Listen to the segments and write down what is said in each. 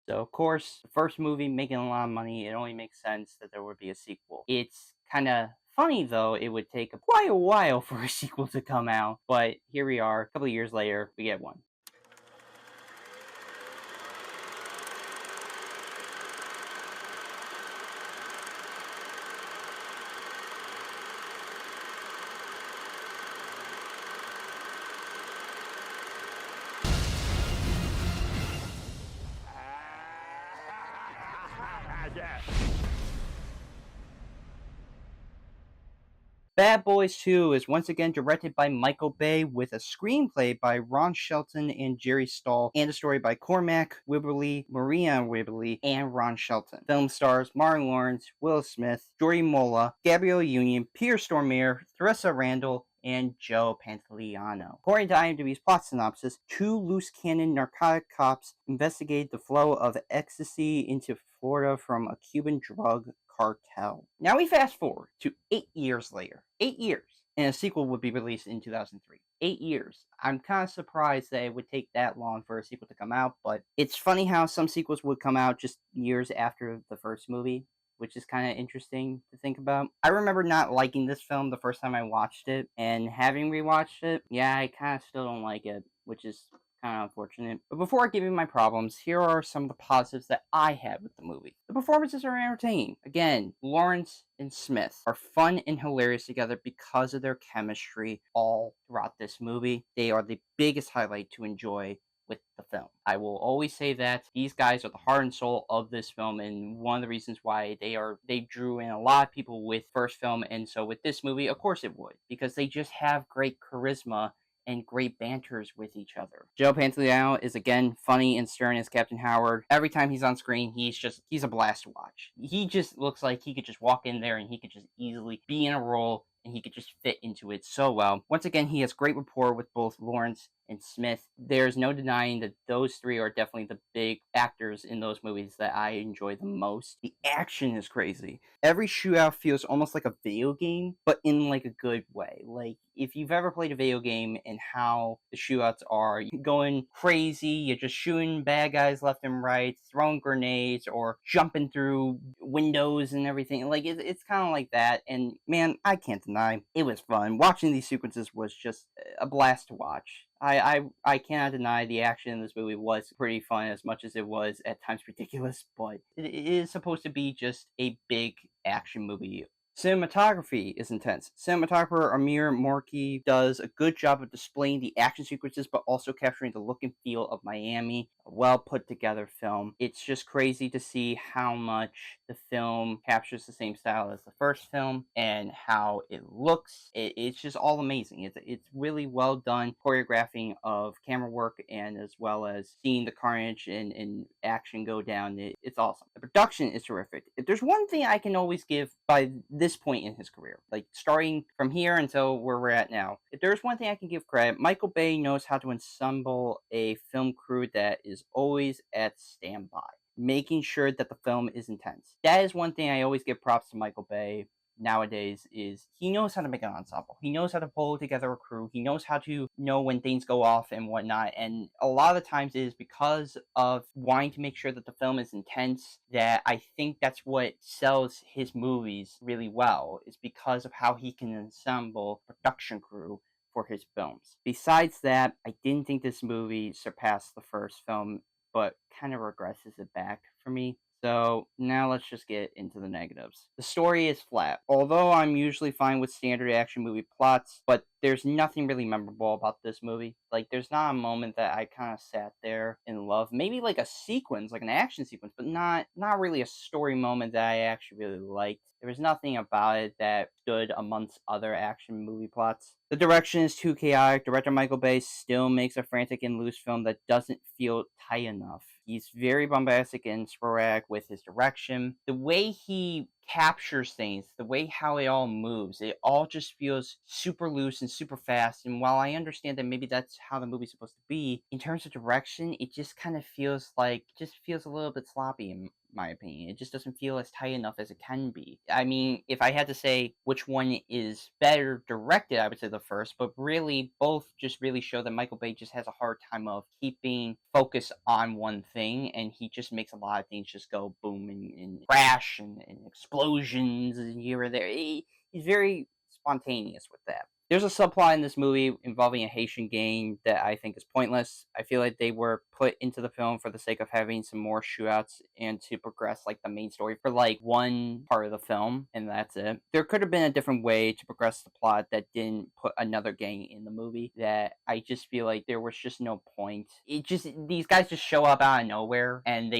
So, of course, the first movie making a lot of money, it only makes sense that there would be a sequel. It's kind of funny, though, it would take quite a while for a sequel to come out, but here we are, a couple of years later, we get one. Bad Boys 2 is once again directed by Michael Bay with a screenplay by Shelton and Jerry Stahl and a story by Cormac, Wibberley, Marianne Wibberley, and Ron Shelton. Film stars Martin Lawerence, Will Smith, Jordi Mollà, Gabrielle Union, Peter Stormare, Theresa Randle, and Joe Pantoliano. According to IMDb's plot synopsis, two loose cannon narcotic cops investigate the flow of ecstasy into Florida from a Cuban drug cartel. Now we fast forward to 8 years later. 8 years. And a sequel would be released in 2003. 8 years. I'm kind of surprised that it would take that long for a sequel to come out, but it's funny how some sequels would come out just years after the first movie, which is kind of interesting to think about. I remember not liking this film the first time I watched it, and having rewatched it, yeah, I kind of still don't like it, which is kind of unfortunate. But before I give you my problems, here are some of the positives that I had with the movie. The performances are entertaining. Again, Lawerence and Smith are fun and hilarious together because of their chemistry all throughout this movie. They are the biggest highlight to enjoy with the film. I will always say that these guys are the heart and soul of this film, and one of the reasons why they drew in a lot of people with first film, and so with this movie, of course it would, because they just have great charisma and great banters with each other. Joe Pantoliano is again funny and stern as Captain Howard. Every time he's on screen, he's a blast to watch. He just looks like he could just walk in there and he could just easily be in a role and he could just fit into it so well. Once again, he has great rapport with both Lawerence and Smith. There's no denying that those three are definitely the big actors in those movies that I enjoy the most. The action is crazy. Every shootout feels almost like a video game, but in like a good way. Like if you've ever played a video game and how the shootouts are, you're going crazy, you're just shooting bad guys left and right, throwing grenades, or jumping through windows and everything. Like it's kind of like that. And man, I can't deny it was fun. Watching these sequences was just a blast to watch. I cannot deny the action in this movie was pretty fun, as much as it was at times ridiculous, but it is supposed to be just a big action movie. Cinematography is intense. Cinematographer Amir Morki does a good job of displaying the action sequences, but also capturing the look and feel of Miami. A well put together film. It's just crazy to see how much the film captures the same style as the first film and how it looks. It's just all amazing. It's really well done choreographing of camera work, and as well as seeing the carnage and action go down. It's awesome. The production is terrific. If there's one thing I can always give by this point in his career, like starting from here until where we're at now, if there's one thing I can give credit, Michael Bay knows how to assemble a film crew that is always at standby, making sure that the film is intense. That is one thing I always give props to Michael Bay nowadays, is he knows how to make an ensemble. He knows how to pull together a crew. He knows how to know when things go off and whatnot. And a lot of the times it is because of wanting to make sure that the film is intense, that I think that's what sells his movies really well, is because of how he can assemble a production crew for his films. Besides that, I didn't think this movie surpassed the first film, but kind of regresses it back for me. So now let's just get into the negatives. The story is flat. Although I'm usually fine with standard action movie plots, but there's nothing really memorable about this movie. Like, there's not a moment that I kind of sat there in love. Maybe like a sequence, like an action sequence, but not really a story moment that I actually really liked. There was nothing about it that stood amongst other action movie plots. The direction is too chaotic. Director Michael Bay still makes a frantic and loose film that doesn't feel tight enough. He's very bombastic and sporadic with his direction. The way he captures things, the way how it all moves, it all just feels super loose and super fast. And while I understand that maybe that's how the movie's supposed to be, in terms of direction, it just kind of feels like, just feels a little bit sloppy in my opinion. It just doesn't feel as tight enough as it can be. I mean, if I had to say which one is better directed, I would say the first, but really both just really show that Michael Bay just has a hard time of keeping focus on one thing, and he just makes a lot of things just go boom and crash and explosions and here or there. He's very spontaneous with that. There's a subplot in this movie involving a Haitian gang that I think is pointless. I feel like they were put into the film for the sake of having some more shootouts and to progress like the main story for like one part of the film, and that's it. There could have been a different way to progress the plot that didn't put another gang in the movie, that I just feel like there was just no point. It just, these guys just show up out of nowhere and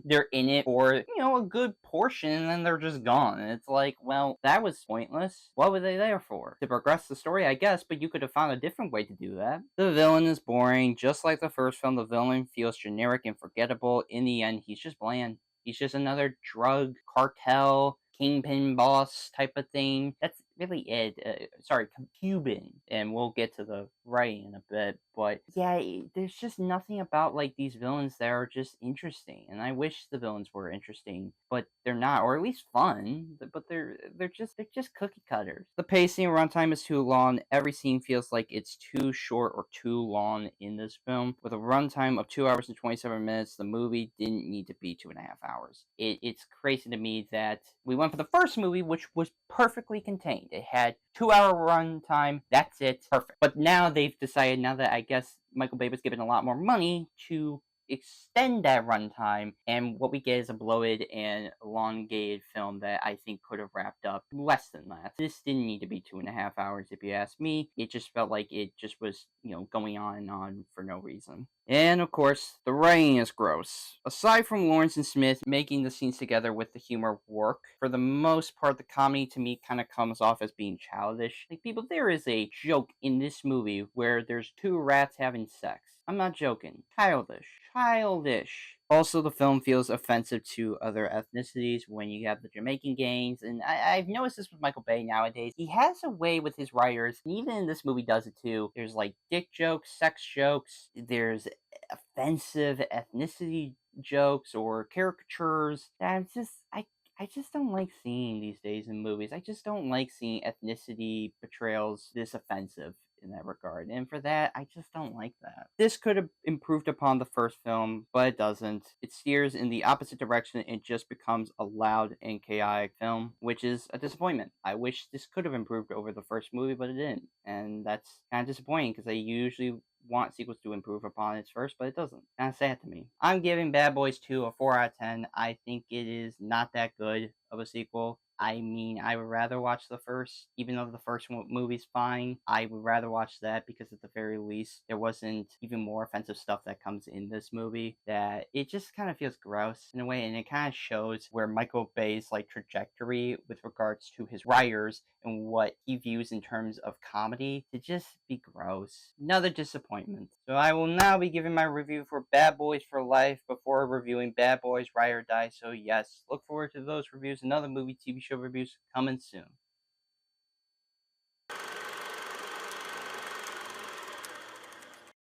they're in it for, a good portion and then they're just gone. And it's like, well, that was pointless. What were they there for? To progress the story, I guess, but you could have found a different way to do that. The villain is boring. Just like the first film, the villain feels generic and forgettable. In the end, he's just bland. He's just another drug cartel kingpin boss type of thing. That's really it. Sorry, Cuban, and we'll get to the writing in a bit. But yeah, there's just nothing about like these villains that are just interesting, and I wish the villains were interesting, but they're not, or at least fun. But they're just cookie cutters. The pacing and runtime is too long. Every scene feels like it's too short or too long in this film. With a runtime of 2 hours and 27 minutes, the movie didn't need to be 2.5 hours. It's crazy to me that we went for the first movie, which was perfectly contained. It had 2 hour runtime. That's it. Perfect. But now they've decided, now that I guess Michael Bay was given a lot more money, to extend that runtime, and what we get is a bloated and elongated film that I think could have wrapped up less than that. This didn't need to be 2.5 hours, if you ask me. It just felt like it just was, going on and on for no reason. And of course, the writing is gross. Aside from Lawerence and Smith making the scenes together with the humor work, for the most part, the comedy to me kind of comes off as being childish. Like, people, there is a joke in this movie where there's two rats having sex. I'm not joking. Childish. Childish. Also, the film feels offensive to other ethnicities when you have the Jamaican gangs, and I've noticed this with Michael Bay nowadays. He has a way with his writers, and even in this movie does it too. There's like dick jokes, sex jokes, there's offensive ethnicity jokes or caricatures that I just don't like seeing these days in movies. I just don't like seeing ethnicity portrayals this offensive in that regard. And for that, I just don't like that. This could have improved upon the first film, but it doesn't. It steers in the opposite direction and just becomes a loud and chaotic film, which is a disappointment. I wish this could have improved over the first movie, but it didn't. And that's kind of disappointing because I usually want sequels to improve upon its first, but it doesn't. Kind of sad to me. I'm giving Bad Boys 2 a 4 out of 10. I think it is not that good of a sequel. I mean, I would rather watch the first, even though the first movie's fine. I would rather watch that because at the very least, there wasn't even more offensive stuff that comes in this movie, that it just kind of feels gross in a way, and it kind of shows where Michael Bay's like trajectory with regards to his writers and what he views in terms of comedy to just be gross. Another disappointment. So I will now be giving my review for Bad Boys for Life before reviewing Bad Boys Ride or Die. So yes, look forward to those reviews and other movie TV show reviews coming soon.